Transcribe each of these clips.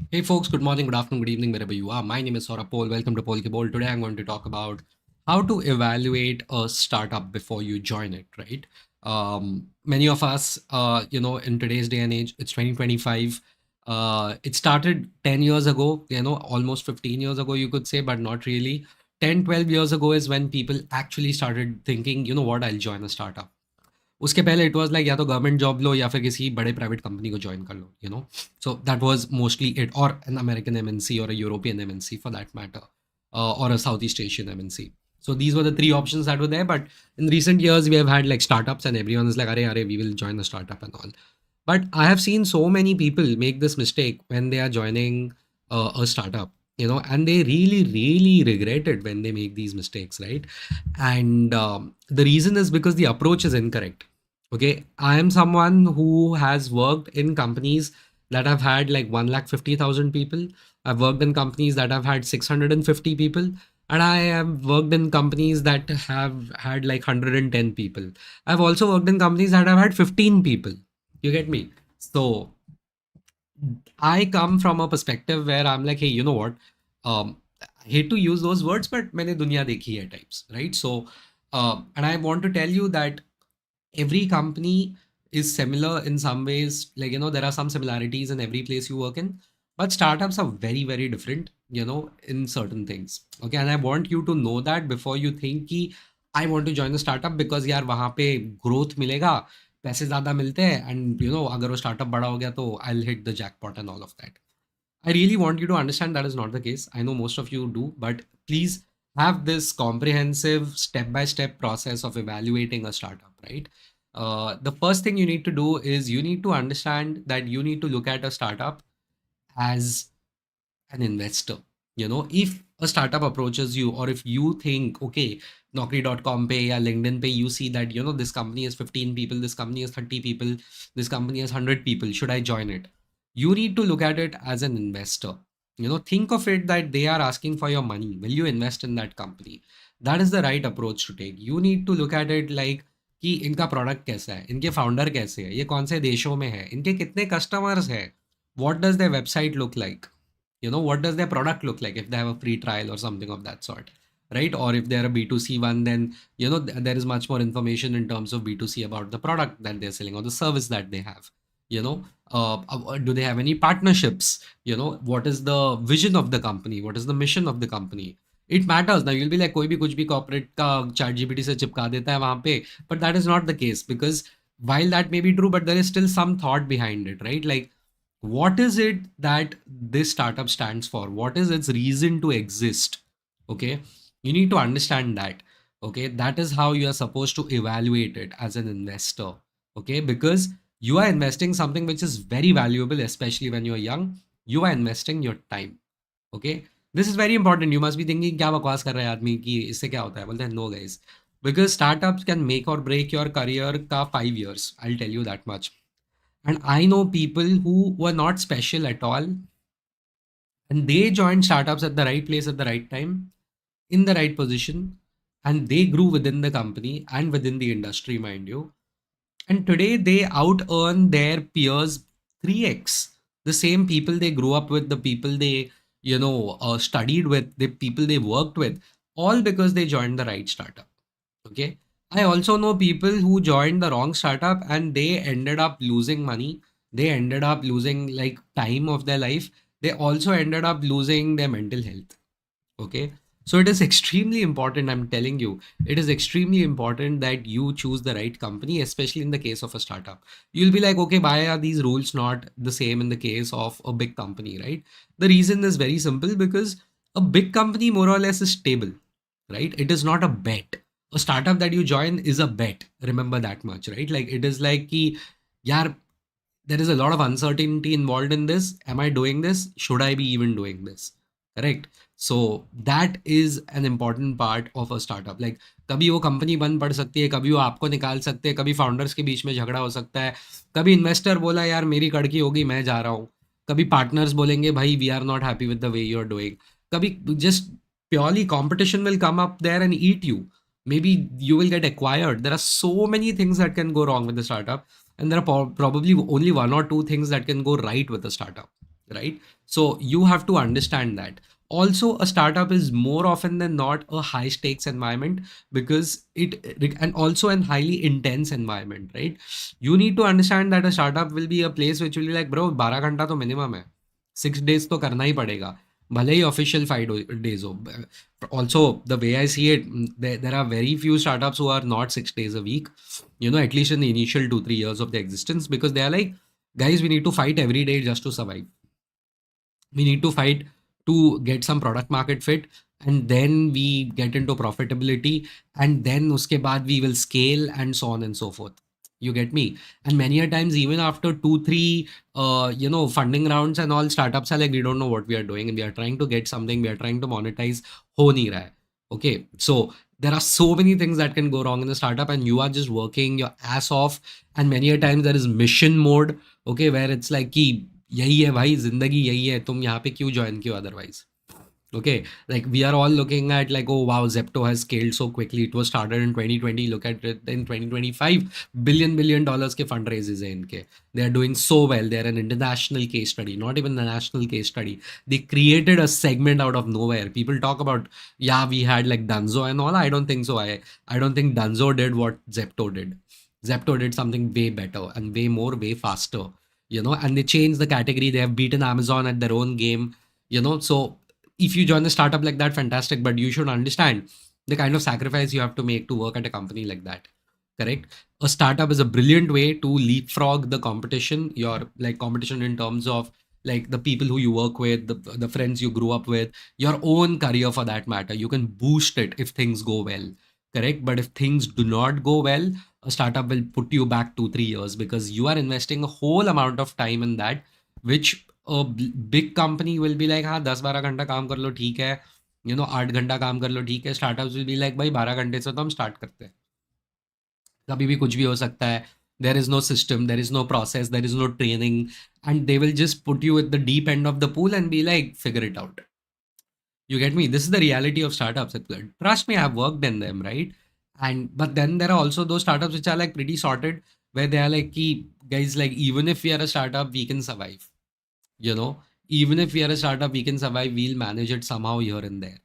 Hey folks, good morning, good afternoon, good evening, wherever you are. My name is Saurabh Paul. Welcome to Paul Ki Bol. Today I'm going to talk about how to evaluate a startup before you join it, right? Many of us, in today's day and age, it's 2025. It started 10 years ago, almost 15 years ago, you could say, but not really. 10, 12 years ago is when people actually started thinking, you know what, I'll join a startup. उसके पहले it was like या तो government job लो या फिर किसी बड़े private company को join कर लो so that was mostly it or an American MNC or a European MNC for that matter or a Southeast Asian MNC. So these were the three options that were there. But in recent years, we have had like startups, and everyone is like, "Arey, we will join the startup and all." But I have seen so many people make this mistake when they are joining a startup, and they really, really regret it when they make these mistakes, right? And the reason is because the approach is incorrect. Okay, I am someone who has worked in companies that have had like 1,50,000 people. I've worked in companies that have had 650 people, and I have worked in companies that have had like 110 people. I've also worked in companies that have had 15 people. You get me? So I come from a perspective where I'm like, hey, you know what? I hate to use those words, but मैंने दुनिया देखी है types, right? So, and I want to tell you that every company is similar in some ways. Like, there are some similarities in every place you work in, but startups are very, very different, in certain things. Okay. And I want you to know that before you think कि I want to join a startup because यार वहाँ पे growth मिलेगा, पैसे ज़्यादा मिलते हैं, and अगर वो startup बड़ा हो गया तो I'll hit the jackpot and all of that. I really want you to understand that is not the case. I know most of you do, but please have this comprehensive step by step process of evaluating a startup, right? The first thing you need to do is you need to understand that you need to look at a startup as an investor. If a startup approaches you, or if you think, okay, Naukri.com pay or LinkedIn pay, you see that, this company has 15 people, this company has 30 people, this company has 100 people, should I join it? You need to look at it as an investor. Think of it that they are asking for your money. Will you invest in that company? That is the right approach to take. You need to look at it like कि इनका product कैसा है, इनके founder कैसे है, ये कौन से देशों में है, इनके कितने कस्टमर्स है, what does their website look like, what does their product look like if they have a free trial or something of that sort, right? Or if they're a B2C one, then there is much more information in terms of B2C about the product that they're selling or the service that they have. Do they have any partnerships? What is the vision of the company, what is the mission of the company? It matters. Now you'll be like, कोई भी कुछ भी corporate का chat GPT से चिपका देता है वहां पे, but that is not the case, because while that may be true, but there is still some thought behind it, right? Like, what is it that this startup stands for? What is its reason to exist? Okay, you need to understand that. Okay, that is how you are supposed to evaluate it as an investor. Okay, because you are investing something which is very valuable, especially when you're young. You are investing your time. Okay, this is very important. You must be thinking क्या बकवास कर रहा है आदमी, कि इससे क्या होता है? बोलते हैं no guys, because startups can make or break your career का 5 years. I'll tell you that much. And I know people who were not special at all, and they joined startups at the right place at the right time, in the right position, and they grew within the company and within the industry, mind you. And today they out earn their peers 3x. The same people they grew up with, the people they, studied with, the people they worked with, all because they joined the right startup. Okay. I also know people who joined the wrong startup and they ended up losing money. They ended up losing like time of their life. They also ended up losing their mental health. Okay. So it is extremely important. I'm telling you, it is extremely important that you choose the right company, especially in the case of a startup. You'll be like, okay, why are these rules not the same in the case of a big company, right? The reason is very simple, because a big company more or less is stable, right? It is not a bet. A startup that you join is a bet. Remember that much, right? Like, it is like ki, yaar, there is a lot of uncertainty involved in this. Am I doing this? Should I be even doing this? Correct. So that is an important part of a startup. Like, कभी वो company बंद पड़ सकती है, कभी वो आपको निकाल सकते हैं, कभी फाउंडर्स के बीच में झगड़ा हो सकता है, कभी इन्वेस्टर बोला यार मेरी कड़की होगी मैं जा रहा हूँ, कभी पार्टनर्स बोलेंगे भाई we are not happy with the way you are doing, कभी just purely competition will come up there and eat you. Maybe you will get acquired. There are so many things that can go wrong with the startup, and there are probably only one or two things that can go right with a startup. right? So you have to understand that. Also, a startup is more often than not a high stakes environment, because and also an highly intense environment, right? You need to understand that a startup will be a place which will be like, bro, 12 घंटा तो minimum है, 6 days तो करना ही पड़ेगा, भले ही official 5 days हो. Also, the way I see it, there are very few startups who are not 6 days a week, at least in the initial 2 3 years of their existence, because they are like, guys, we need to fight every day just to survive. We need to fight to get some product market fit, and then we get into profitability, and then uske baad we will scale, and so on and so forth. You get me? And many a times, even after 2 3 funding rounds and all, startups are like, we don't know what we are doing, and we are trying to get something, we are trying to monetize, ho nahi raha hai. Okay, so there are so many things that can go wrong in a startup, and you are just working your ass off. And many a times there is mission mode, okay, where it's like कि यही है भाई, जिंदगी यही है, तुम यहाँ पे क्यों ज्वाइन किया otherwise. Okay, like we are all looking at like, oh wow, Zepto has scaled so quickly. It was started in 2020. Look at it in 2025, billion dollars के fundraisers हैं इनके. They are doing so well. They are an international case study, not even a national case study. They created a segment out of nowhere. People talk about, yeah, we had like Dunzo and all. I don't think so. I don't think Dunzo did what Zepto did. Zepto did something way better and way more, way faster. And they changed the category. They have beaten Amazon at their own game. So if you join a startup like that, fantastic, but you should understand the kind of sacrifice you have to make to work at a company like that. Correct? A startup is a brilliant way to leapfrog the competition, your like competition in terms of like the people who you work with, the friends you grew up with, your own career for that matter. You can boost it if things go well. Correct? But if things do not go well, a startup will put you back 2 3 years, because you are investing a whole amount of time in that, which a big company will be like, हाँ 10 12 घंटा काम कर लो ठीक है, 8 घंटा काम कर लो ठीक है. स्टार्टअप्स विल बी लाइक, भाई 12 घंटे से तो हम स्टार्ट करते हैं, कभी भी कुछ भी हो सकता है. There is no system, there is no process, there is no training, and they will just put you at the deep end of the pool and be like, figure it out. You get me? This is the reality of startups. Trust me, I've worked in them, right? And but then there are also those startups which are like pretty sorted, where they are like, guys, like even if we are a startup, we can survive. you know Even if we are a startup, we can survive, we'll manage it somehow here and there.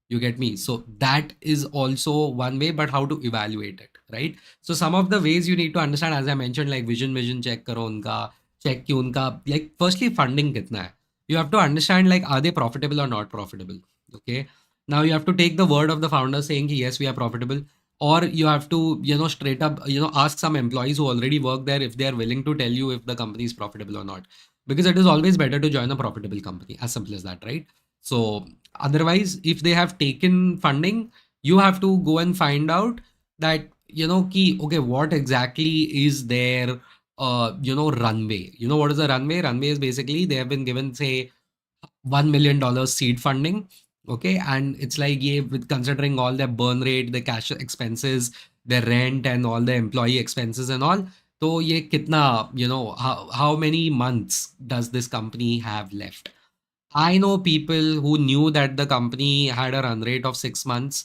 You get me? So that is also one way, but how to evaluate it, right? So some of the ways you need to understand, as I mentioned, like vision check karo unka, check ki unka, like firstly funding kitna hai. You have to understand, like, are they profitable or not profitable? Okay, now you have to take the word of the founder saying ki, yes, we are profitable, or you have to straight up ask some employees who already work there if they are willing to tell you if the company is profitable or not, because it is always better to join a profitable company, as simple as that, right? So otherwise, if they have taken funding, you have to go and find out that, okay, what exactly is their runway. What is a runway? Runway is basically they have been given, say, $1 million seed funding. Okay, and it's like, yeah, with considering all their burn rate, the cash expenses, their rent, and all the employee expenses and all, so ye kitna, how many months does this company have left? I know people who knew that the company had a run rate of 6 months,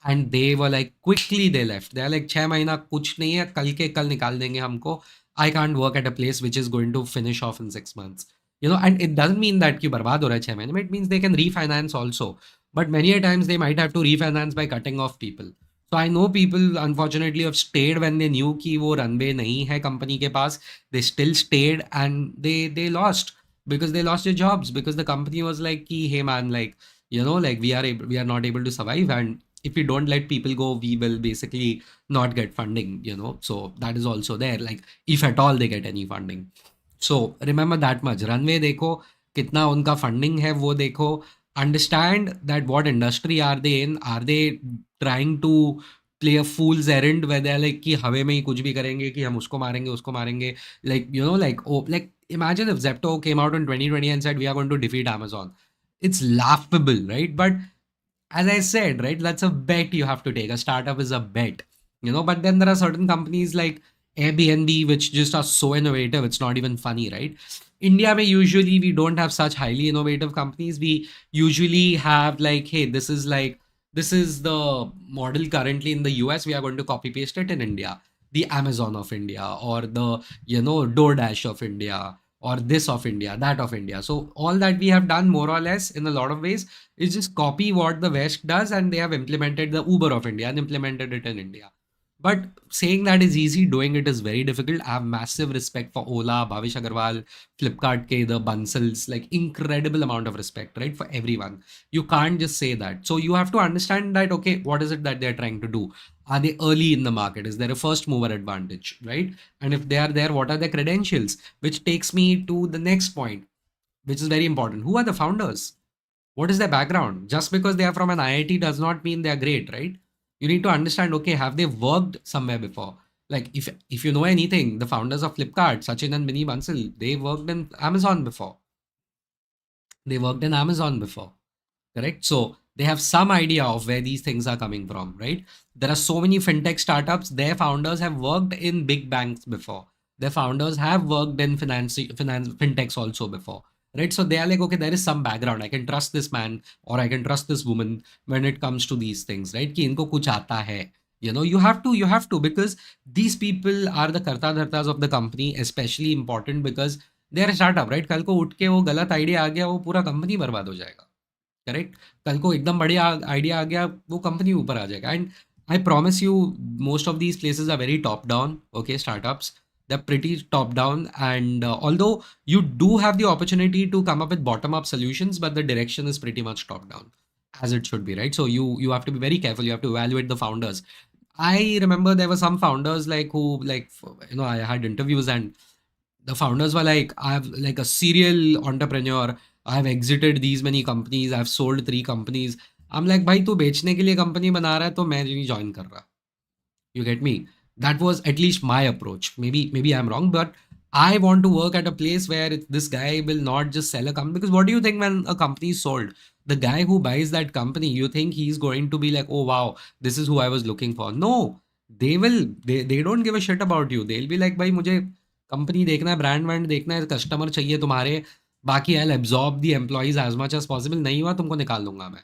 and they were like, quickly they left. They're like, 6 महीना कुछ नहीं है, कल के कल निकाल देंगे हमको. I can't work at a place which is going to finish off in 6 months. And it doesn't mean that कि बर्बाद हो रहा है 6 महीने में. It means they can refinance also. But many a times they might have to refinance by cutting off people. So I know people unfortunately have stayed when they knew कि वो runway नहीं है company के पास. They still stayed, and they lost, because they lost their jobs, because the company was like, hey man, like, like we are not able to survive, and if we don't let people go, we will basically not get funding. So that is also there, like, if at all they get any funding. So remember that much. Runway देखो, कितना उनका funding है वो देखो. Understand that what industry are they in. Are they trying to play a fool's errand where they're like कि हवे में ही कुछ भी करेंगे, कि हम उसको मारेंगे उसको मारेंगे, like, like, oh, like, imagine if Zepto came out in 2020 and said, we are going to defeat Amazon. It's laughable, right? But as I said, right, that's a bet you have to take. A startup is a bet, but then there are certain companies like Airbnb which just are so innovative, it's not even funny, right? India, mein usually we don't have such highly innovative companies. We usually have like, hey, this is the model currently in the US. We are going to copy paste it in India. The Amazon of India, or the DoorDash of India, or this of India, that of India. So all that we have done more or less in a lot of ways is just copy what the West does, and they have implemented the Uber of India and implemented it in India. But saying that is easy, doing it is very difficult. I have massive respect for Ola, Bhavish Agarwal, Flipkart ke, the Bansals, like incredible amount of respect, right? For everyone. You can't just say that. So you have to understand that, okay, what is it that they're trying to do? Are they early in the market? Is there a first mover advantage, right? And if they are there, what are their credentials? Which takes me to the next point, which is very important. Who are the founders? What is their background? Just because they are from an IIT does not mean they are great, right? You need to understand, okay, have they worked somewhere before? Like if you know anything, the founders of Flipkart, Sachin and Vinny Bansal, they worked in Amazon before. They worked in Amazon before, correct? So they have some idea of where these things are coming from, right? There are so many fintech startups, their founders have worked in big banks before. Their founders have worked in finance fintechs also before, right? So they are like, okay, there is some background. I can trust this man or I can trust this woman when it comes to these things, right? Ki inko kuch aata hai. You know, you have to, because these people are the karta dhartas of the company, especially important because they are a startup, right? कल को उठ के वो गलत idea आ गया, वो पूरा company बर्बाद हो जाएगा, करेक्ट? कल को एकदम बढ़िया आइडिया आ गया, वो कंपनी ऊपर आ जाएगा. And I promise you, most of these places are very top down. Okay, startups, they're pretty top down, and although you do have the opportunity to come up with bottom up solutions, but the direction is pretty much top down, as it should be, right? So you have to be very careful. You have to evaluate the founders. I remember there were some founders like who, like, I had interviews, and the founders were like, I have like a serial entrepreneur. I have exited these many companies. I've sold 3 companies. I'm like, भाई तू बेचने के लिए company बना रहा है तो मैं नहीं ज्वाइन कर रहा. You get me? That was at least my approach. Maybe I'm wrong, but I want to work at a place where this guy will not just sell a company. Because what do you think when a company is sold? The guy who buys that company, you think he's going to be like, oh wow, this is who I was looking for? No, they don't give a shit about you. They'll be like, भाई मुझे company देखना है, brand wand देखना है, customer चाहिए तुम्हारे, बाकी I absorb the employees as much as possible. नहीं हुआ तुमको निकाल दूंगा मैं.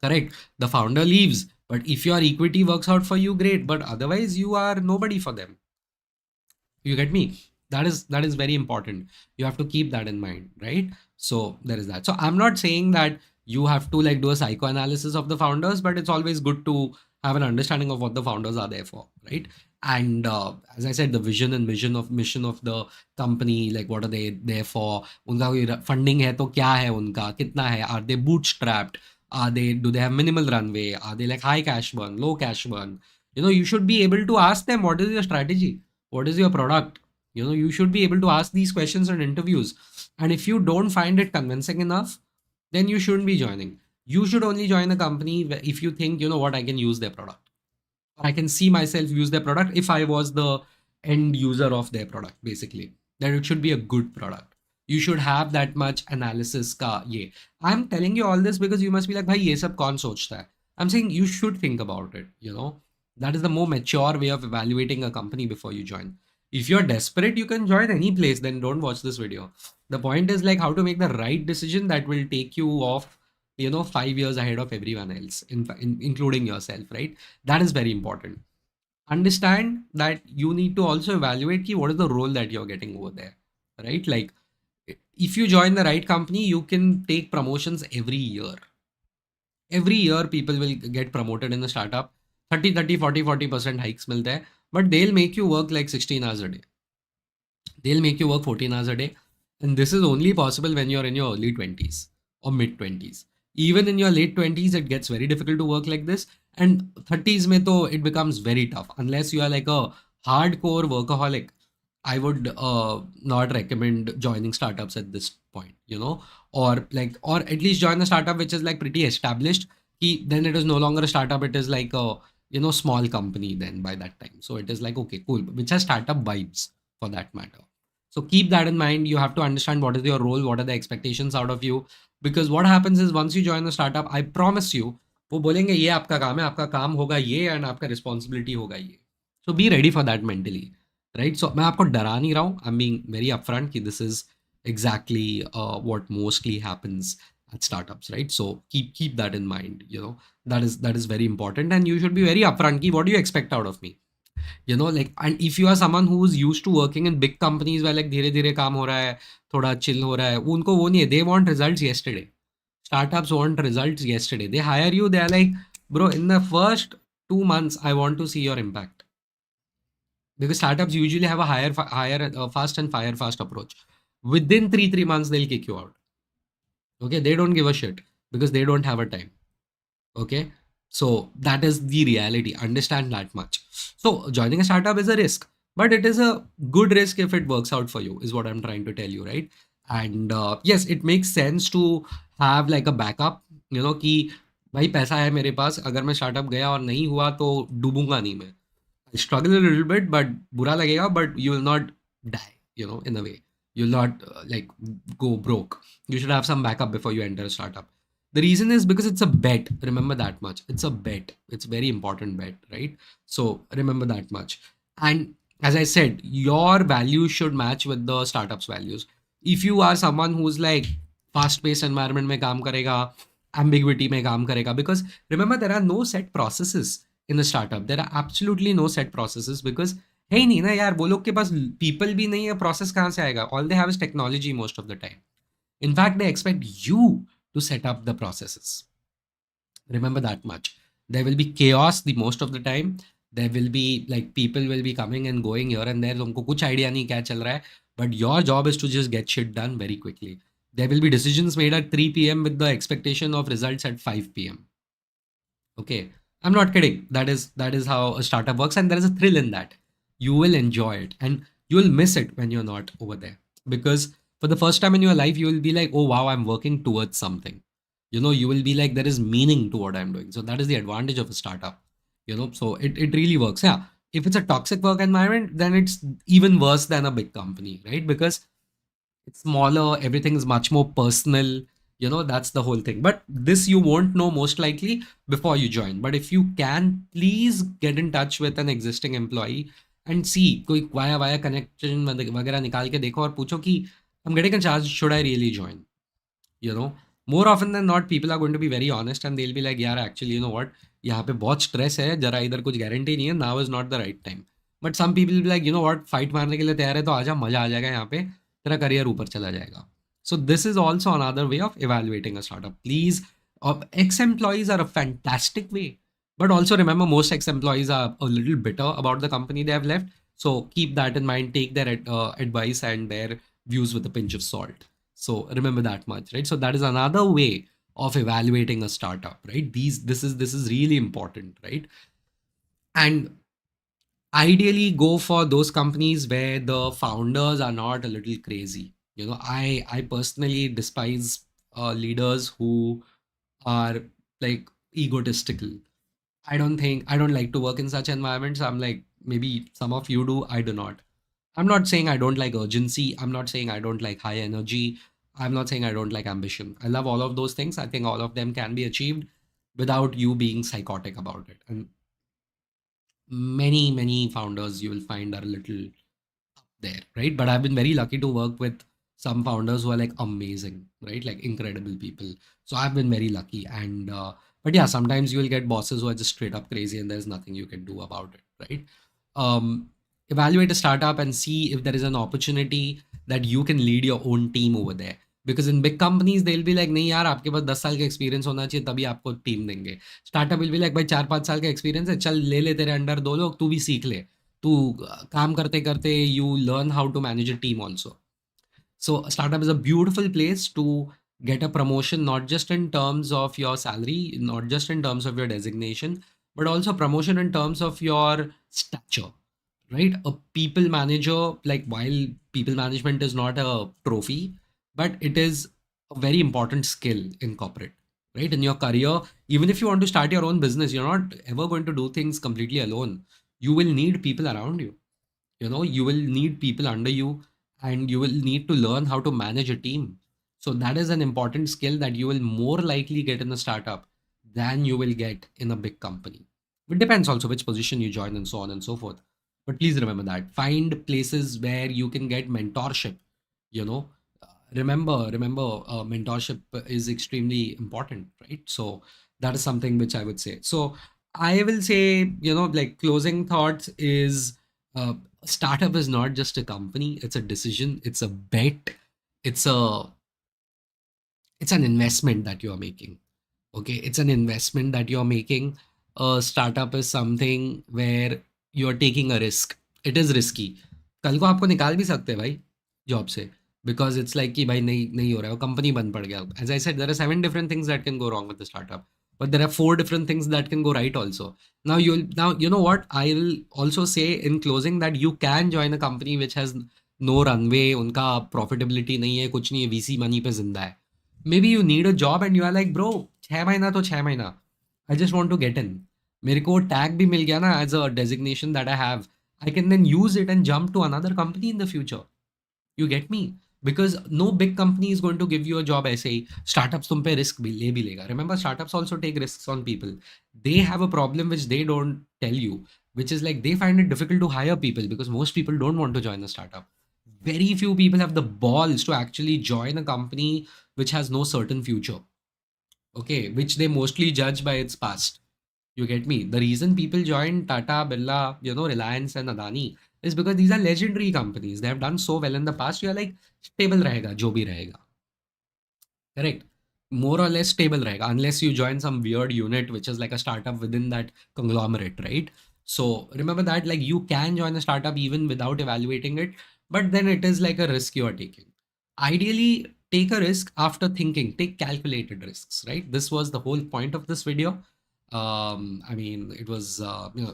Correct. The founder leaves, but if your equity works out for you, great. But otherwise, you are nobody for them. You get me? That is very important. You have to keep that in mind, right? So there is that. So I'm not saying that you have to like do a psychoanalysis of the founders, but it's always good to have an understanding of what the founders are there for, right? And as I said, the vision and mission of the company, like what are they there for? उनका कोई funding है तो क्या है उनका, कितना है? Are they bootstrapped? Do they have minimal runway? Are they like high cash burn, low cash burn? You should be able to ask them, what is your strategy? What is your product? You should be able to ask these questions in interviews. And if you don't find it convincing enough, then you shouldn't be joining. You should only join a company if you think, what, I can use their product. I can see myself use their product if I was the end user of their product, basically. That it should be a good product. You should have that much analysis ka ye. I'm telling you all this because you must be like, bhai, ye sab kaun sochta hai? I'm saying you should think about it. That is the more mature way of evaluating a company before you join. If you're desperate, you can join any place, then don't watch this video. The point is like how to make the right decision that will take you off 5 years ahead of everyone else, including yourself, right? That is very important. Understand that you need to also evaluate what is the role that you're getting over there, right? Like if you join the right company, you can take promotions every year. Every year, people will get promoted in the startup. 30, 40% hikes milte hai, but they'll make you work like 16 hours a day. They'll make you work 14 hours a day. And this is only possible when you're in your early 20s or mid 20s. Even in your late 20s, it gets very difficult to work like this. And 30s mein to it becomes very tough. Unless you are like a hardcore workaholic, I would not recommend joining startups at this point, or at least join a startup which is like pretty established. Then it is no longer a startup, it is like a small company then by that time. So it is like, okay, cool, which has startup vibes for that matter. So keep that in mind. You have to understand what is your role, what are the expectations out of you. Because what happens is once you join the startup, I promise you, वो बोलेंगे ये आपका काम है, आपका काम होगा ये, and आपका responsibility होगा ये. So be ready for that mentally, right? So मैं आपको डरा नहीं रहा हूँ. I'm being very upfront कि this is exactly what mostly happens at startups, right? So keep that in mind. That is very important, and you should be very upfront. What do you expect out of me? Like, and if you are someone who's used to working in big companies where like धीरे धीरे काम हो रहा है, थोड़ा chill हो रहा है, उनको वो नहीं है. They want results yesterday. Startups want results yesterday. They hire you. They are like, bro, in the first 2 months, I want to see your impact. Because startups usually have a hire fast and fire fast approach. Within three months, they'll kick you out. Okay, they don't give a shit because they don't have a time. Okay, so that is the reality. Understand that much. So joining a startup is a risk, but it is a good risk if it works out for you, is what I'm trying to tell you, right? And yes, it makes sense to have like a backup. कि भाई पैसा है मेरे पास, अगर मैं startup गया और नहीं हुआ तो डूबूंगा नहीं मैं. Struggle a little bit, but बुरा लगेगा, but you will not die, in a way. You'll not like go broke. You should have some backup before you enter a startup. The reason is because it's a bet. Remember that much. It's a bet. It's a very important bet, right? So remember that much. And as I said, your values should match with the startup's values. If you are someone who's like fast-paced environment में काम करेगा, ambiguity में काम करेगा, because remember there are no set processes in a startup. There are absolutely no set processes because है ही नहीं ना यार, वो लोग के पास people भी नहीं है, process कहाँ से आएगा? All they have is technology most of the time. In fact, they expect you to set up the processes. Remember that much. There will be chaos the most of the time. There will be like people will be coming and going here and there. तुमको कुछ idea नहीं क्या चल रहा है. But your job is to just get shit done very quickly. There will be decisions made at 3 p.m. with the expectation of results at 5 p.m. Okay, I'm not kidding. That is how a startup works, and there is a thrill in that. You will enjoy it, and you will miss it when you're not over there, because for the first time in your life, you will be like, "Oh wow, I'm working towards something." You will be like, "There is meaning to what I'm doing." So that is the advantage of a startup. So it really works. Yeah. If it's a toxic work environment, then it's even worse than a big company, right? Because it's smaller, everything is much more personal. That's the whole thing. But this you won't know most likely before you join. But if you can, please get in touch with an existing employee and see कोई via connection वगैरह निकाल के देखो और पूछो कि I'm getting a charge, should I really join? you know More often than not, people are going to be very honest and they'll be like, यार actually you know what, यहाँ पे बहुत stress है, जरा इधर कुछ guarantee नहीं है, now is not the right time. But some people will be like, you know what, fight मारने के लिए तैयार है तो आजा, मजा आ जाएगा यहाँ पे, तेरा career ऊपर चला जाएगा. So this is also another way of evaluating a startup. Please, ex-employees are a fantastic way, but also remember most ex-employees are a little bitter about the company they have left. So keep that in mind. Take their advice and their views with a pinch of salt. So remember that much, right? So that is another way of evaluating a startup, right? This is really important, right? And ideally go for those companies where the founders are not a little crazy. I personally despise leaders who are like egotistical. I don't like to work in such environments. I'm like, maybe some of you do, I do not. I'm not saying I don't like urgency. I'm not saying I don't like high energy. I'm not saying I don't like ambition. I love all of those things. I think all of them can be achieved without you being psychotic about it. And many founders you will find are a little there, right? But I've been very lucky to work with some founders who are like amazing, right? Like incredible people. So I've been very lucky. And but yeah, sometimes you will get bosses who are just straight up crazy and there's nothing you can do about it, right? Evaluate a startup and see if there is an opportunity that you can lead your own team over there. Because in big companies they'll be like, नहीं यार आपके पास 10 साल का experience होना चाहिए तभी आपको team देंगे. स्टार्टअप विल बी लाइक, भाई 4-5 साल का एक्सपीरियंस है, चल ले ले तेरे अंडर 2 लोग, तू भी सीख ले. तू काम करते करते you learn how to manage a team also. So a startup is a beautiful place to get a promotion, not just in terms of your salary, not just in terms of your designation, but also promotion in terms of your stature, right? A people manager, like while people management is not a trophy, but it is a very important skill in corporate, right? In your career, even if you want to start your own business, you're not ever going to do things completely alone. You will need people around you. You will need people under you, and you will need to learn how to manage a team. So that is an important skill that you will more likely get in a startup than you will get in a big company. It depends also which position you join and so on and so forth. But please remember that. Find places where you can get mentorship. You know, remember, mentorship is extremely important, right? So that is something which I would say. So I will say, like closing thoughts is startup is not just a company, it's a decision, it's a bet, it's a it's an investment that you are making. Okay, it's an investment that you're making. A startup is something where you're taking a risk. It is risky. कल को आपको निकाल भी सकते हैं भाई job से, because it's like कि भाई नहीं नहीं हो रहा है, वो कंपनी बंद पड़ गया. As I said, there are 7 different things that can go wrong with the startup, but there are 4 different things that can go right also. Now you know what I will also say in closing, that you can join a company which has no runway, उनका profitability नहीं है, कुछ नहीं है, VC money पे जिंदा है. Maybe you need a job and you are like, bro, 6 महीना तो 6 महीना, I just want to get in. मेरे को टैग भी मिल गया ना as a designation that I have. I can then use it and jump to another company in the future. You get me? Because no big company is going to give you a job ऐसे ही. Startups तुम पे risk भी लेगा. Remember, startups also take risks on people. They have a problem which they don't tell you, which is like they find it difficult to hire people because most people don't want to join a startup. Very few people have the balls to actually join a company which has no certain future. Okay, which they mostly judge by its past. You get me? The reason people join Tata, Birla, Reliance and Adani is because these are legendary companies. They have done so well in the past. You are like, stable rahega, jo bhi rahega. Correct? More or less stable rahega, unless you join some weird unit, which is like a startup within that conglomerate, right? So remember that, like, you can join a startup even without evaluating it, but then it is like a risk you are taking. Ideally, take a risk after thinking, take calculated risks, right? This was the whole point of this video. I mean, it was,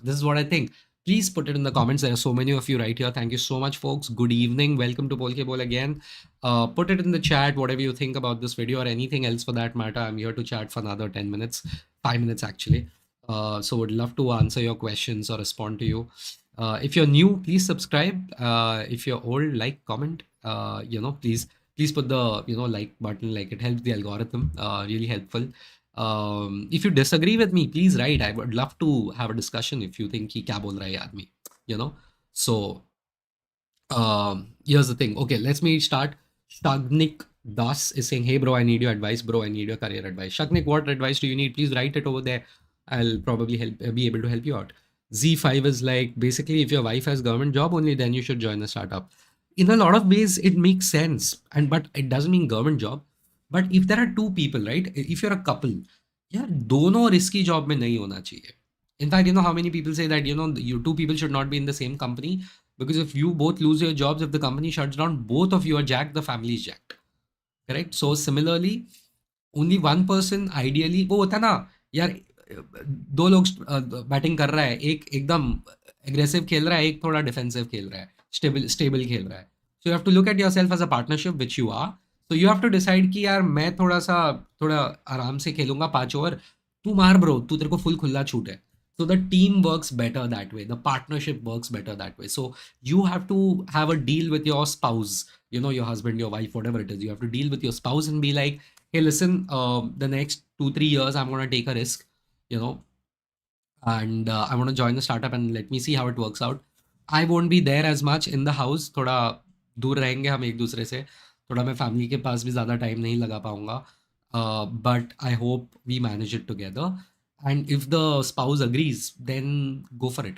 this is what I think. Please put it in the comments. There are so many of you right here. Thank you so much, folks. Good evening. Welcome to Polkeball again. Put it in the chat, whatever you think about this video or anything else for that matter. I'm here to chat for another 10 minutes, 5 minutes actually. So would love to answer your questions or respond to you. If you're new, please subscribe. If you're old, like, comment. Please put the like button. Like, it helps the algorithm. Really helpful. If you disagree with me, please write. I would love to have a discussion if you think कि क्या बोल रहा है ये आदमी. So here's the thing. Okay, let's me start. Shagnik Das is saying, hey bro, I need your advice. Bro, I need your career advice. Shagnik, what advice do you need? Please write it over there. I'll probably be able to help you out. Z5 is like, basically, if your wife has government job, only then you should join a startup. In a lot of ways, it makes sense, but it doesn't mean government job. But if there are two people, right? If you're a couple, yeah, दोनों risky job में नहीं होना चाहिए. In fact, how many people say that you two people should not be in the same company, because if you both lose your jobs, if the company shuts down, both of you are jacked, the family is jacked. Correct? So similarly, only one person ideally, वो होता ना यार, दो लोग batting कर रहा है, एक एकदम एग्रेसिव खेल रहा है, एक थोड़ा डिफेंसिव खेल रहा है, स्टेबल खेल रहा है. So you have to look at yourself as a partnership which you are. So you have to decide कि यार मैं थोड़ा आराम से खेलूंगा 5 ओवर, तू मार ब्रो, तू तेरे को फुल खुला छूट है. So the team works better that way. The partnership works better that way. So you have to have a deal with your spouse, your husband, your wife, whatever it is. You have to deal with your spouse and be like, hey, listen, the next 2-3 years, I'm going to take a risk, and I want to join the startup and let me see how it works out. I won't be there as much in the house. थोड़ा दूर रहेंगे हम एक दूसरे से. थोड़ा मैं family के पास भी ज़्यादा टाइम नहीं लगा पाऊंगा. But I hope we manage it together. And if the spouse agrees, then go for it.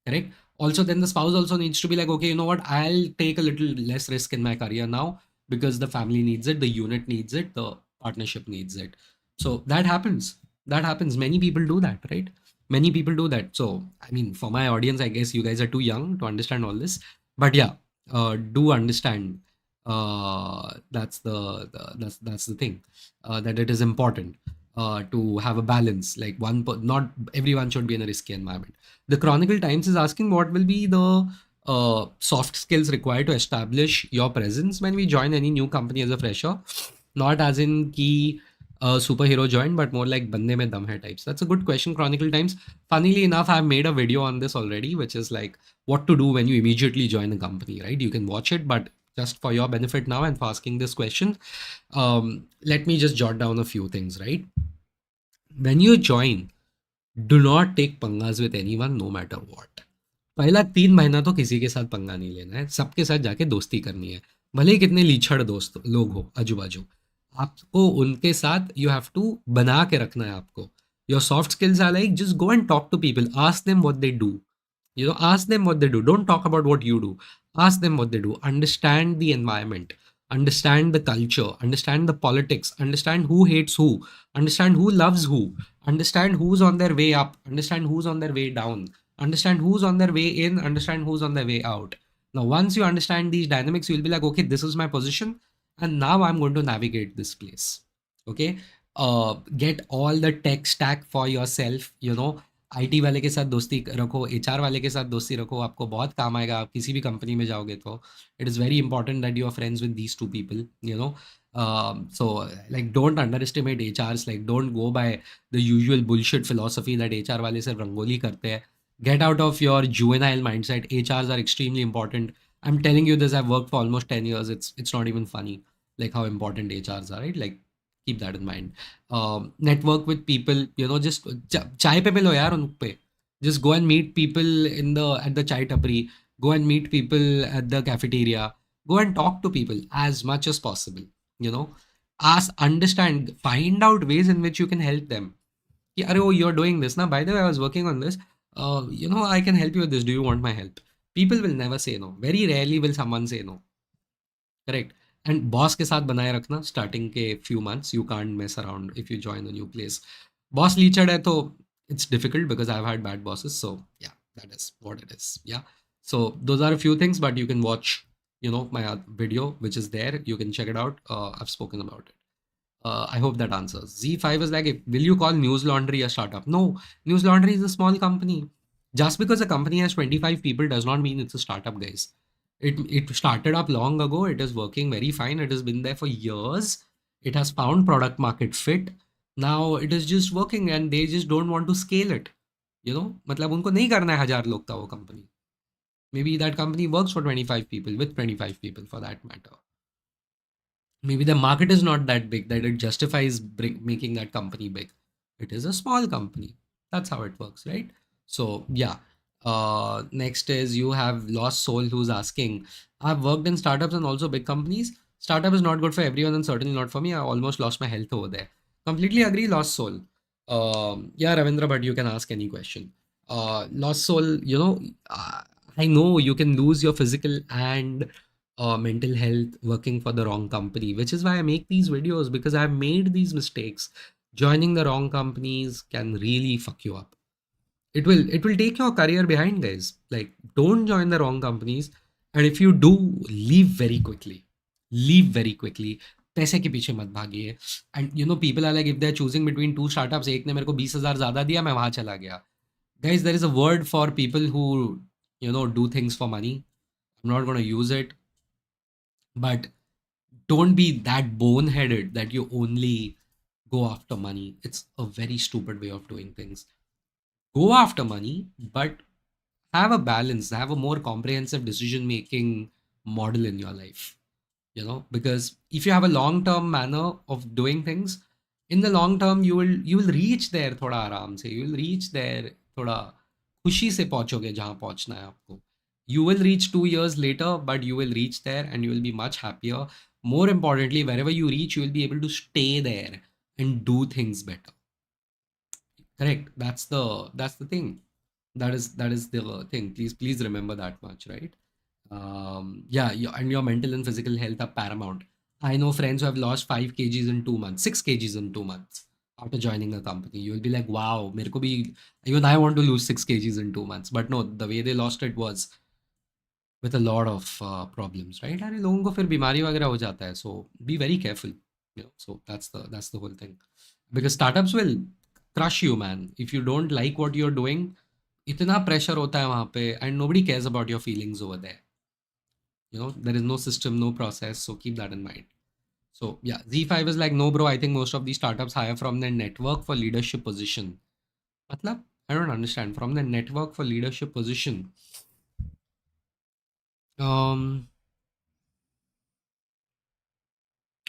Correct? Also, then the spouse also needs to be like, okay, you know what? I'll take a little less risk in my career now because the family needs it, the unit needs it, the partnership needs it. So that happens. That happens. Many people do that, right? Many people do that. So, I mean, for my audience, I guess you guys are too young to understand all this. But yeah, do understand. That's the thing. That it is important to have a balance. Like not everyone should be in a risky environment. The Chronicle Times is asking what will be the soft skills required to establish your presence when we join any new company as a fresher. Not as in ki superhero join, but more like bande mein dum hai types. That's a good question, Chronicle Times. Funnily enough, I've made a video on this already, which is like what to do when you immediately join a company, right? You can watch it, but just for your benefit now and for asking this question, let me just jot down a few things, right? When you join, do not take पंगास with anyone no matter what. पहला 3 महीना तो किसी के साथ पंगा नहीं लेना है, सबके साथ जाके दोस्ती करनी है, भले ही कितने लीछड़ दोस्त लोग हो आजू बाजू. आपको उनके साथ यू हैव टू बना के रखना है आपको. Your soft skills are like just go and talk to people, ask them what they do. Ask them what they do. Don't talk about what you do. Ask them what they do. Understand the environment, understand the culture, understand the politics, understand who hates who, understand who loves who, understand who's on their way up, understand who's on their way down, understand who's on their way in, understand who's on their way out. Now, once you understand these dynamics, you'll be like, okay, this is my position, and now I'm going to navigate this place. Okay. Get all the tech stack for yourself. IT वाले के साथ दोस्ती रखो, HR वाले के साथ दोस्ती रखो, आपको बहुत काम आएगा आप किसी भी कंपनी में जाओगे तो. It is very important that you are friends with these two people. So like don't underestimate HRs. Like don't go by the usual bullshit philosophy that HR वाले सिर्फ रंगोली करते हैं. Get out of your juvenile mindset. HRs are extremely important. I'm telling you this, I've worked for almost 10 years. It's not even funny like how important HRs are, right? Like keep that in mind. Network with people, just chai pe milo yaar un pe. Just go and meet people at the chai tapri. Go and meet people at the cafeteria. Go and talk to people as much as possible. You know, ask, understand, find out ways in which you can help them. Yeah, oh, you're doing this now. By the way, I was working on this. I can help you with this. Do you want my help? People will never say no. Very rarely will someone say no. Correct. And boss के साथ बनाए रखना starting के few months. You can't mess around if you join a new place. Boss लीचड है तो it's difficult because I've had bad bosses. So yeah, that is what it is. Yeah. So those are a few things, but you can watch, my video, which is there. You can check it out. I've spoken about it. I hope that answers. Z5 is like, will you call News Laundry a startup? No, News Laundry is a small company. Just because a company has 25 people does not mean it's a startup, guys. It started up long ago. It is working very fine. It has been there for years. It has found product market fit. Now it is just working and they just don't want to scale it. मतलब उनको नहीं करना है 1000 लोग का वो company. Maybe that company works for 25 people, with 25 people for that matter. Maybe the market is not that big that it justifies making that company big. It is a small company. That's how it works, right? So yeah. Next is you have Lost Soul who's asking, I've worked in startups and also big companies. Startup is not good for everyone and certainly not for me. I almost lost my health over there. Completely agree, Lost Soul. Yeah, Ravindra, but you can ask any question. Lost Soul, I know you can lose your physical and mental health working for the wrong company, which is why I make these videos, because I've made these mistakes. Joining the wrong companies can really fuck you up. It will take your career behind, guys. Like don't join the wrong companies, and if you do, leave very quickly. Leave very quickly. पैसे के पीछे मत भागिए. And people are like, if they're choosing between two startups, एक ने मेरे को 20,000 ज़्यादा दिया, मैं वहाँ चला गया. Guys, there is a word for people who do things for money. I'm not going to use it, but don't be that boneheaded that you only go after money. It's a very stupid way of doing things. Go after money, but have a balance, have a more comprehensive decision making model in your life. Because if you have a long term manner of doing things, in the long term you will reach there थोड़ा आराम से. You will reach there थोड़ा खुशी से पहुंचोगे जहां पहुंचना है आपको. You will reach 2 years later, but you will reach there and you will be much happier. More importantly, wherever you reach, you will be able to stay there and do things better. Correct. That's the thing. That is the thing. Please remember that much, right? Yeah, and your mental and physical health are paramount. I know friends who have lost 5 kgs in 2 months, 6 kgs in 2 months after joining a company. You will be like, wow, मेरे को भी, even I want to lose 6 kgs in 2 months. But no, the way they lost it was with a lot of problems, right? अरे लोगों को फिर बीमारी वगैरह हो जाता है. So be very careful. So that's the whole thing. Because startups will crush you, man. If you don't like what you're doing, इतना pressure होता है वहाँ पे, and nobody cares about your feelings over there. There is no system, no process. So keep that in mind. So yeah, Z5 is like, no, bro, I think most of these startups hire from their network for leadership position. Matlab, I don't understand. From the network for leadership position.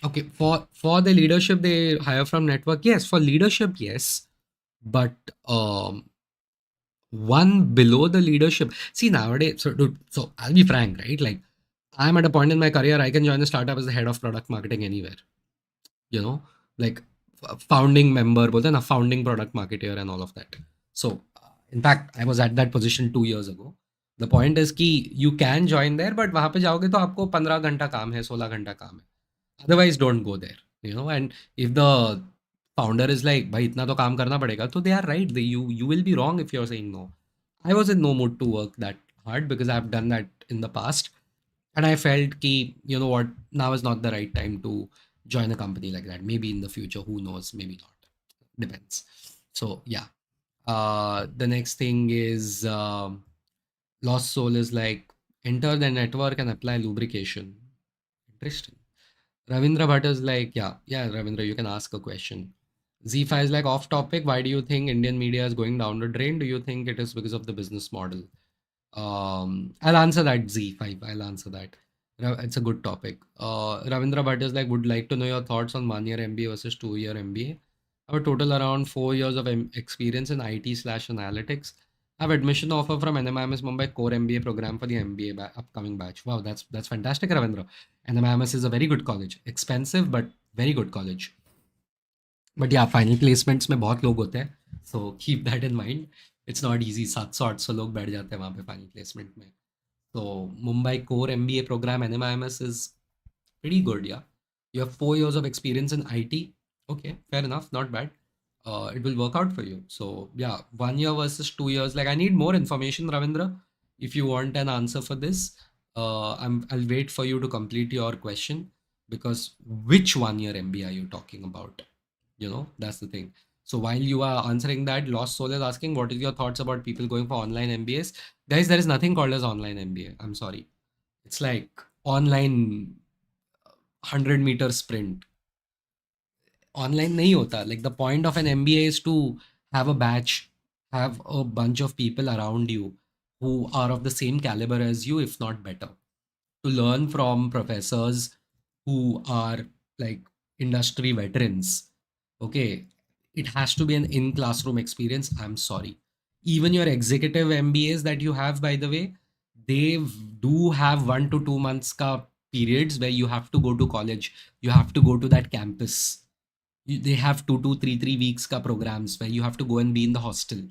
Okay, for the leadership they hire from network. Yes, for leadership, yes. But one below the leadership. See, nowadays, so I'll be frank, right? Like, I'm at a point in my career, I can join a startup as the head of product marketing anywhere. Like founding member, बोलते हैं ना, founding product marketer and all of that. So in fact, I was at that position 2 years ago. The point is कि you can join there, but वहाँ पे जाओगे तो आपको 15 घंटा काम है, 16 घंटा काम है. Otherwise, don't go there. And if the founder is like, भाई इतना तो काम करना पड़ेगा, तो they are right. You will be wrong if you're saying no. I was in no mood to work that hard because I've done that in the past, and I felt ki, you know what, now is not the right time to join a company like that. Maybe in the future, who knows, maybe not, depends. So yeah, the next thing is lost soul is like, enter the network and apply lubrication. Interesting. Ravindra Bhatt is like, yeah, Ravindra, you can ask a question. Z5 is like, off topic, why do you think Indian media is going down the drain? Do you think it is because of the business model? I'll answer that, Z5. I'll answer that. It's a good topic. Ravindra Bhatt is like, would like to know your thoughts on 1 year MBA versus 2 year MBA. I have a total around 4 years of experience in IT slash analytics. I have admission offer from NMIMS Mumbai core MBA program for the MBA upcoming batch. Wow, that's fantastic, Ravindra. NMIMS is a very good college. Expensive, but very good college. But yeah, final placements में बहुत लोग होते हैं, so keep that in mind. It's not easy. 700-800 लोग बैठ जाते हैं वहाँ पे फाइनल प्लेसमेंट में. तो Mumbai core MBA program NMIMS is pretty good. Yeah, you have 4 years of experience in IT. Okay, fair enough, not bad. It will work out for you. So yeah, 1 year versus 2 years, like I need more information, Ravindra. If you want an answer for this, I'll wait for you to complete your question, because which 1 year MBA are you talking about? That's the thing. So while you are answering that, Lost Soul is asking, what is your thoughts about people going for online MBAs? Guys, there is nothing called as online MBA. I'm sorry. It's like online 100-meter sprint. Online nahi hota. Like, the point of an MBA is to have a batch, have a bunch of people around you who are of the same caliber as you, if not better, to learn from professors who are like industry veterans. Okay, it has to be an in classroom experience. I'm sorry. Even your executive MBAs that you have, by the way, they do have 1 to 2 months ka periods where you have to go to college. You have to go to that campus. They have 2 to 3 weeks ka programs where you have to go and be in the hostel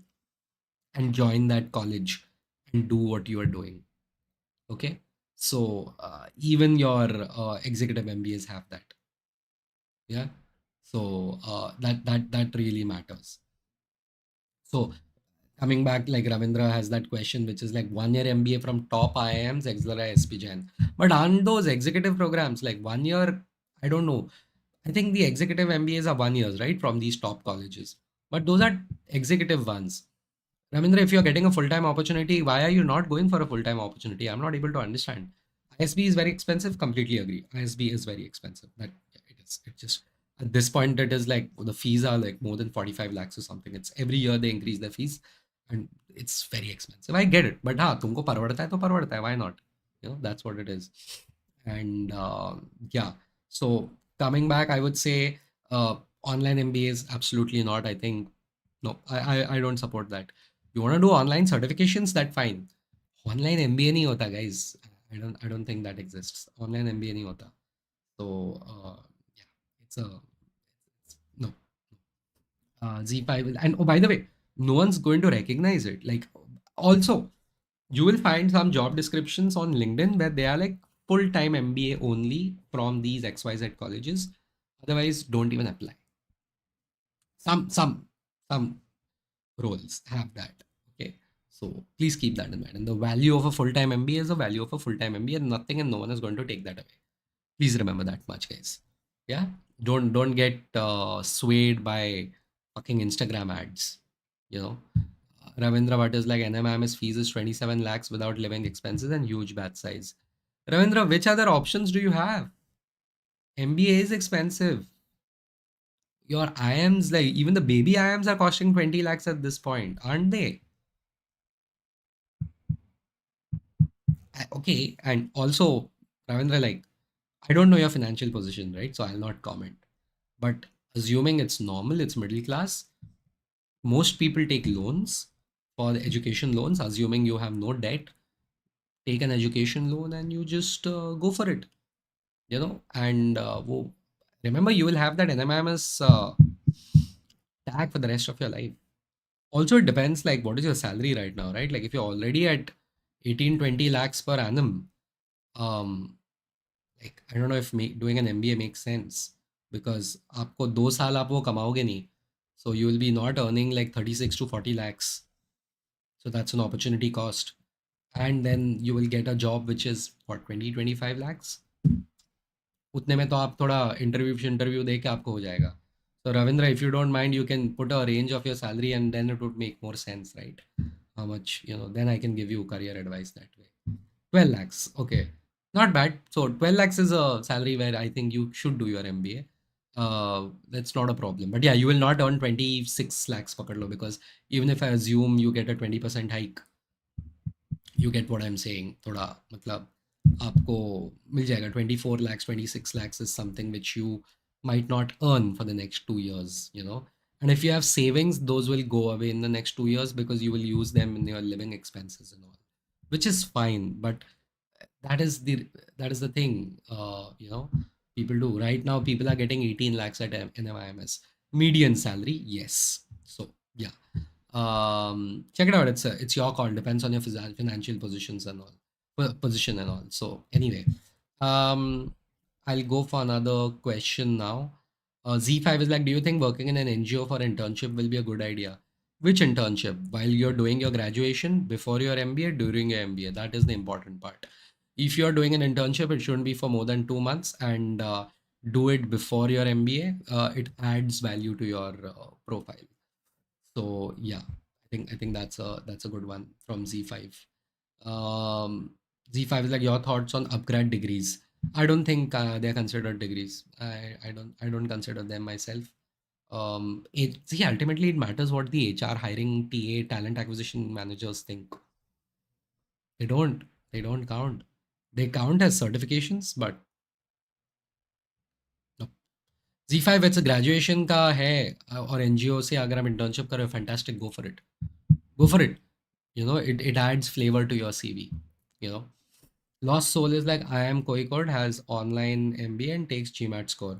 and join that college and do what you are doing. Okay, so even your executive MBAs have that. Yeah, so that really matters. So coming back, like Ravindra has that question, which is like 1 year MBA from top IIMs, Exelara, SP Jain. But aren't those executive programs like 1 year? I don't know. I think the executive MBAs are 1 year, right, from these top colleges. But those are executive ones. Ravindra, if you're getting a full-time opportunity, why are you not going for a full-time opportunity? I'm not able to understand. ISB is very expensive. Completely agree. ISB is very expensive. That it is. It just, at this point, it is like the fees are like more than 45 lakhs or something. It's every year they increase the fees, and it's very expensive. I get it, but हाँ, तुमको परवड़ता है तो परवड़ता है. Why not? That's what it is. And yeah, so coming back, I would say online MBA is absolutely not. I think no, I don't support that. You want to do online certifications, that fine. Online MBA नहीं होता, guys. I don't think that exists. Online MBA नहीं होता. So yeah, it's no. Z5 and oh, by the way, no one's going to recognize it. Like, also, you will find some job descriptions on LinkedIn where they are like full-time MBA only from these XYZ colleges. Otherwise, don't even apply. Some roles have that. Okay, so please keep that in mind. And the value of a full-time MBA is the value of a full-time MBA, and nothing and no one is going to take that away. Please remember that much, guys. Yeah, don't get swayed by fucking Instagram ads. You know, Ravindra Bhatt is like, NMIMS fees is 27 lakhs without living expenses and huge batch size. Ravindra, which other options do you have? MBA is expensive. Your IMs, like even the baby IMs are costing 20 lakhs at this point, aren't they? Okay, and also, Ravindra, like, I don't know your financial position, right? So I'll not comment. But assuming it's normal, it's middle class, most people take loans for the education loans, assuming you have no debt. Take an education loan and you just go for it, and remember, you will have that NMIMS tag for the rest of your life. Also, it depends like what is your salary right now, right? Like if you're already at 18-20 lakhs per annum, um, like I don't know if doing an MBA makes sense because आपको 2 साल आप वो कमाओगे नहीं, so you will be not earning like 36 to 40 lakhs. So that's an opportunity cost. And then you will get a job which is what 20-25 lakhs. उतने में तो आप थोड़ा इंटरव्यू दे के आपको हो जाएगा. So Ravindra, if you don't mind, you can put a range of your salary and then it would make more sense, right? How much, then I can give you career advice that way. 12 lakhs. Okay. Not bad. So 12 lakhs is a salary where I think you should do your MBA. That's not a problem. But yeah, you will not earn 26 lakhs pakad lo, because even if I assume you get a 20% hike, you get what I'm saying. थोड़ा मतलब आपको मिल जाएगा 24 lakhs, 26 lakhs is something which you might not earn for the next 2 years. And if you have savings, those will go away in the next 2 years because you will use them in your living expenses and all, which is fine. But that is the that is the thing. People do right now. People are getting 18 lakhs at NMIMS median salary. Yes. So yeah, check it out. It's your call. Depends on your financial positions and all, position and all. So anyway, um, I'll go for another question now. Z5 is like, do you think working in an NGO for internship will be a good idea? Which internship? While you're doing your graduation, before your MBA, during your MBA? That is the important part. If you're doing an internship, it shouldn't be for more than 2 months, and do it before your MBA. It adds value to your profile. So yeah, I think that's a good one from Z5. Z5 is like, your thoughts on upgrad degrees. I don't think they're considered degrees. I don't consider them myself. See, ultimately it matters what the HR hiring TA talent acquisition managers think. They don't. They don't count. They count as certifications, but no. Z5 it's a graduation का है और NGO से अगर हम internship कर रहे हो, fantastic, go for it. Go for it. It adds flavor to your CV. You know, Lost Soul is like, I am Koikod, has online MBA and takes GMAT score.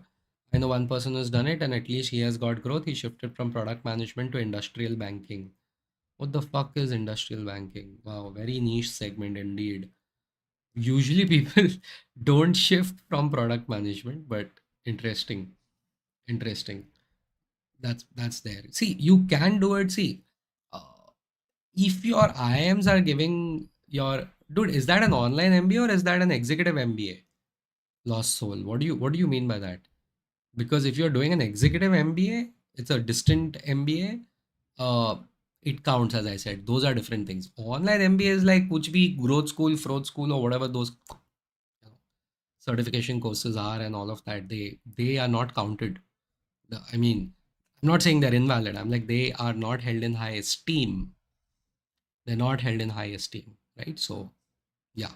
I know one person who's done it and at least he has got growth. He shifted from product management to industrial banking. What the fuck is industrial banking? Wow, very niche segment indeed. Usually people don't shift from product management, but interesting. Interesting. That's there. See, you can do it. See, uh, if your IIMs are giving your dude, is that an online MBA or is that an executive MBA? Lost soul. What do you mean by that? Because if you're doing an executive MBA, it's a distant MBA. It counts, as I said. Those are different things. Online MBA is like kuch bhi growth school, fraud school, or whatever those certification courses are, and all of that. They are not counted. I mean, I'm not saying they're invalid. I'm like, they are not held in high esteem. They're not held in high esteem, right? So yeah.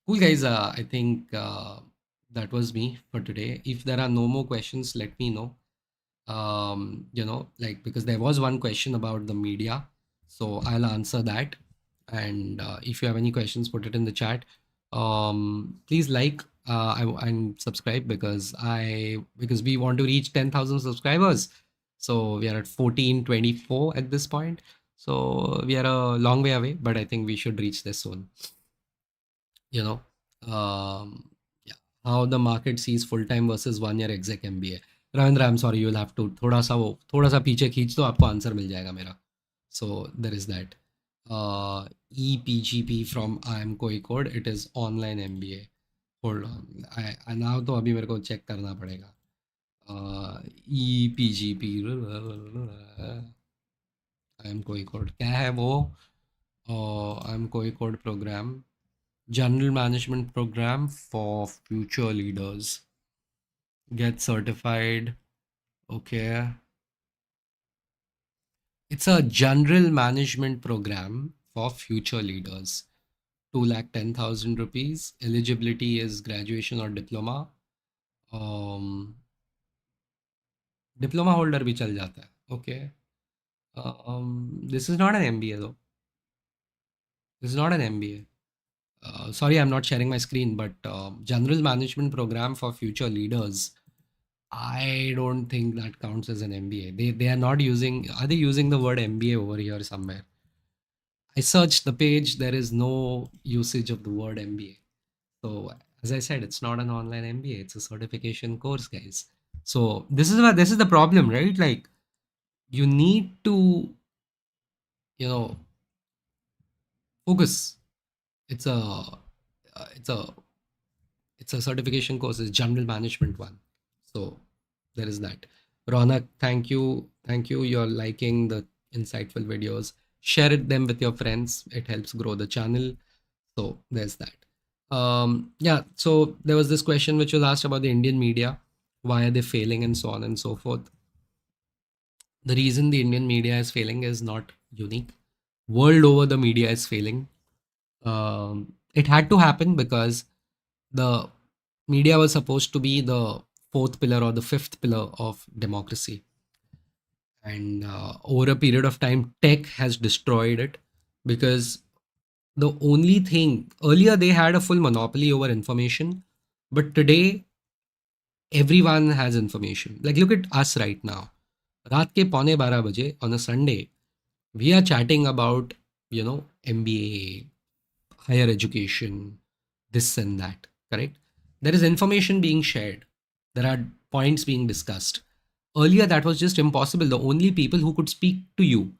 Cool, guys. I think that was me for today. If there are no more questions, let me know. Like, because there was one question about the media, so I'll answer that. And if you have any questions, put it in the chat. Please like and subscribe because we want to reach 10,000 subscribers. So we are at 1424 at this point. So we are a long way away, but I think we should reach this soon. you know um, yeah, how the market sees full time versus 1 year exec MBA. Ravindra, I'm sorry, you'll have to थोड़ा सा पीछे खींच दो, आपको answer मिल जाएगा मेरा. So there is that. EPGP from I am Koikod, it is online MBA. Hold on, I now तो अभी मेरे को चेक करना पड़ेगा. EPGP I am Koikod क्या है वो? I am Koikod program, General Management Program for Future Leaders. Get certified. Okay. It's a General Management Program for Future Leaders. 2,10,000 rupees. Eligibility is graduation or diploma. Diploma holder भी चल जाता है. Okay. This is not an MBA though. This is not an MBA. Sorry, I'm not sharing my screen, but General Management Program for Future Leaders. I don't think that counts as an MBA. They are not using. Are they using the word MBA over here somewhere? I searched the page. There is no usage of the word MBA. So as I said, it's not an online MBA. It's a certification course, guys. So this is the problem, right? Like you need to, you know, focus. It's a uh, it's a it's a certification course. It's general management one. So there is that. Ronak, thank you. You're liking the insightful videos. Share them with your friends. It helps grow the channel. So there's that. Yeah. So there was this question which was asked about the Indian media. Why are they failing and so on and so forth. The reason the Indian media is failing is not unique. World over, the media is failing. It had to happen because the media was supposed to be the fourth pillar or the fifth pillar of democracy. And over a period of time, tech has destroyed it because the only thing earlier they had a full monopoly over information, but today everyone has information. Like look at us right now. रात के पौने 12 बजे on a Sunday, we are chatting about, MBA, higher education, this and that, correct? There is information being shared. There are points being discussed. Earlier, that was just impossible. The only people who could speak to you,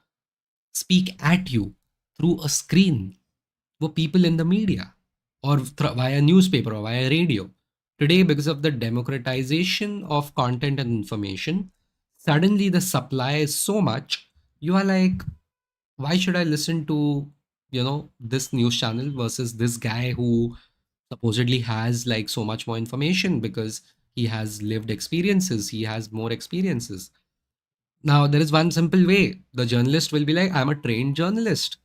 speak at you through a screen were people in the media or via newspaper or via radio. Today, because of the democratization of content and information, suddenly the supply is so much. You are like, why should I listen to, this news channel versus this guy who supposedly has like so much more information because he has lived experiences, he has more experiences. Now, there is one simple way. The journalist will be like, I'm a trained journalist.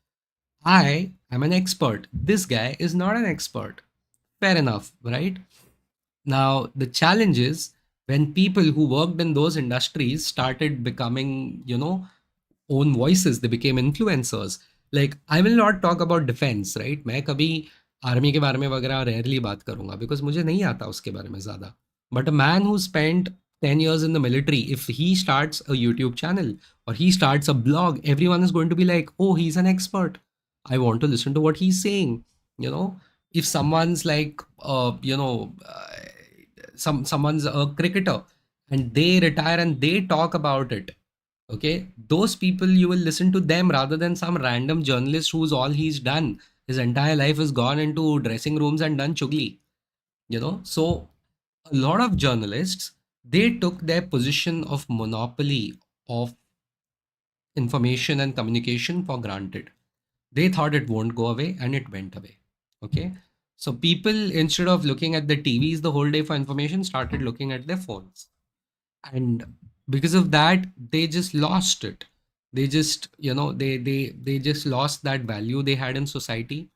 I am an expert. This guy is not an expert. Fair enough, right? Now, the challenge is when people who worked in those industries started becoming, own voices, they became influencers. Like, I will not talk about defense, right? मैं कभी army के बारे में वगैरह rarely बात करूंगा because मुझे नहीं आता उसके बारे में ज़्यादा. But a man who spent 10 years in the military, if he starts a YouTube channel or he starts a blog, everyone is going to be like, oh, he's an expert. I want to listen to what he's saying. You know, if someone's like, someone's a cricketer and they retire and they talk about it, okay, those people, you will listen to them rather than some random journalist who's all he's done his entire life has gone into dressing rooms and done chugli. So a lot of journalists, they took their position of monopoly of information and communication for granted. They thought it won't go away and it went away. Okay, so people, instead of looking at the TVs the whole day for information, started looking at their phones. And because of that, they just lost it. They just, they just lost that value they had in society.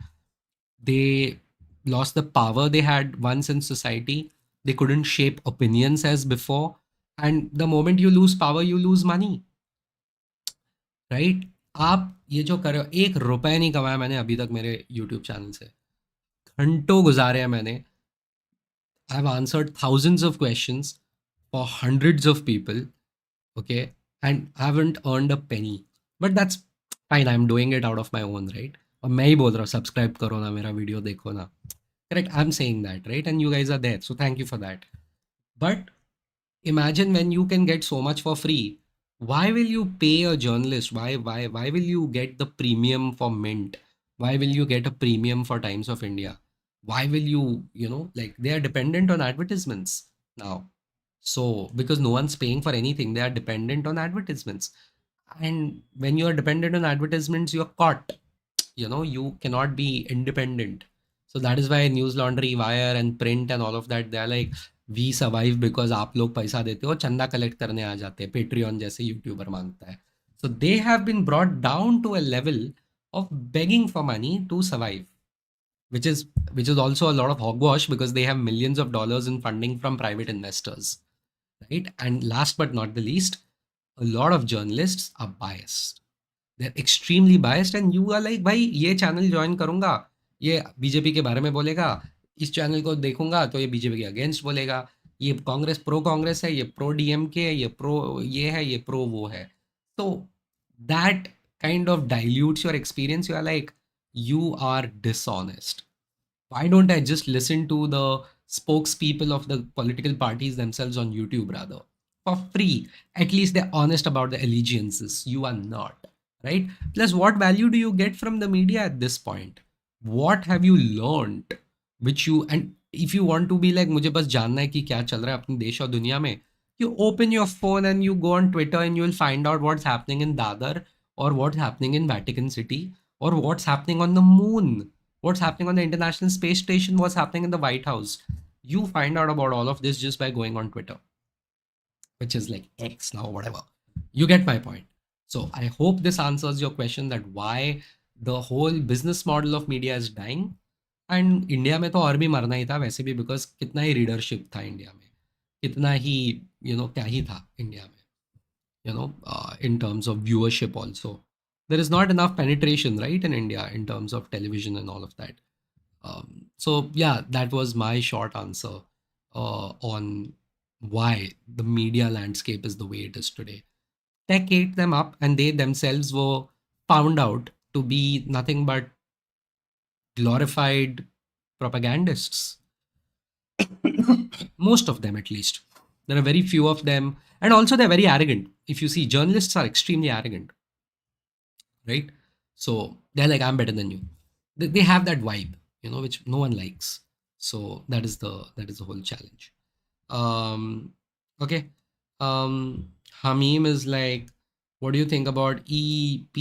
They lost the power they had once in society. They couldn't shape opinions as before. And the moment you lose power, you lose money, right? आप ये जो कर रहे हो, 1 रुपए नहीं कमाया मैंने अभी तक मेरे यूट्यूब चैनल से। घंटों गुज़ारे हैं मैंने। I have answered thousands of questions for hundreds of people, okay? And I haven't earned a Penney. But that's fine, I am doing it out of my own, right? और मैं ही बोल रहा हूँ सब्सक्राइब करो ना, मेरा वीडियो देखो ना। Correct, I am saying that, right? And you guys are there, so thank you for that. But imagine when you can get so much for free. Why will you pay a journalist? Why will you get the premium for Mint? Why will you get a premium for Times of India? Why will you, like, they are dependent on advertisements now. So because no one's paying for anything, they are dependent on advertisements. And when you are dependent on advertisements, you're caught. You cannot be independent. So that is why News Laundry, Wire and Print and all of that, they are like, we survive because आप लोग पैसा देते हो, चंदा collect करने आ जाते हैं, Patreon जैसे यूट्यूबर मांगता है. So they have been brought down to a level of begging for money to survive, which is also a lot of hogwash because they have millions of dollars in funding from private investors, right? And last but not the least, a lot of journalists are biased. They're extremely biased and you are like, भाई ये channel join करूंगा, ये BJP के बारे में बोलेगा, इस channel को देखूंगा तो ये बीजेपी के अगेंस्ट बोलेगा, ये कांग्रेस है, ये प्रो डीएमके है, ये प्रो ये है, ये प्रो वो है. So that kind of dilutes your experience. You are like, you are dishonest. Why don't I just listen to the spokespeople of the political parties themselves on YouTube rather? For free. At least they're honest about the allegiances. You are not. Right? Plus, what value do you get from the media at this point? What have you learned? Which you, and if you want to be like, मुझे बस जानना है कि क्या चल रहा है अपने देश और दुनिया में, you open your phone and you go on Twitter and you will find out what's happening in Dadar, or what's happening in Vatican City, or what's happening on the moon, what's happening on the International Space Station, what's happening in the White House. You find out about all of this just by going on Twitter, which is like X now, whatever. You get my point. So I hope this answers your question that why the whole business model of media is dying. And India में तो और भी मरना ही था वैसे भी, because कितना ही readership था इंडिया में, कितना ही क्या ही था इंडिया में, in terms of viewership also. There is not enough penetration, right, in India in terms of television and all of that. So yeah, that was my short answer on why the media landscape is the way it is today. Tech ate them up, and they themselves were found out to be nothing but glorified propagandists. Most of them, at least. There are very few of them, and also they're very arrogant. If you see, journalists are extremely arrogant, right? So they're like, I'm better than you. They have that vibe, which no one likes. So that is the whole challenge. Okay. Hamim is like, what do you think about EPGPHRM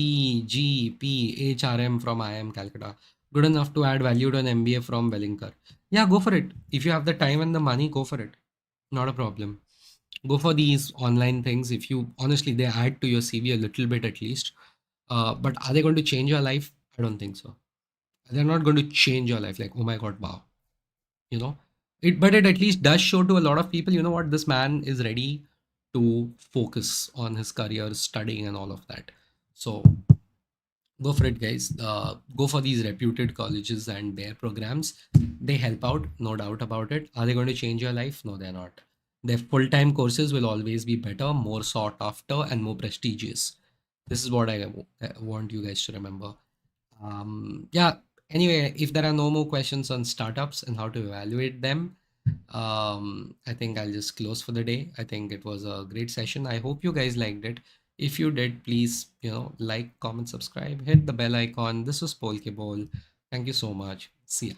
from IIM Calcutta? Good enough to add value to an MBA from Wellinger. Yeah, go for it. If you have the time and the money, go for it. Not a problem. Go for these online things. If you honestly, they add to your CV a little bit at least. But are they going to change your life? I don't think so. They're not going to change your life. Like, oh my God, wow. But it at least does show to a lot of people, what, this man is ready to focus on his career, studying, and all of that. So go for it, guys. Go for these reputed colleges and their programs. They help out, no doubt about it. Are they going to change your life? No, they're not. Their full-time courses will always be better, more sought after, and more prestigious. This is what I want you guys to remember. Yeah. Anyway, if there are no more questions on startups and how to evaluate them, I think I'll just close for the day. I think it was a great session. I hope you guys liked it. If you did, please, like, comment, subscribe, hit the bell icon. This was Polke Bowl. Thank you so much. See ya.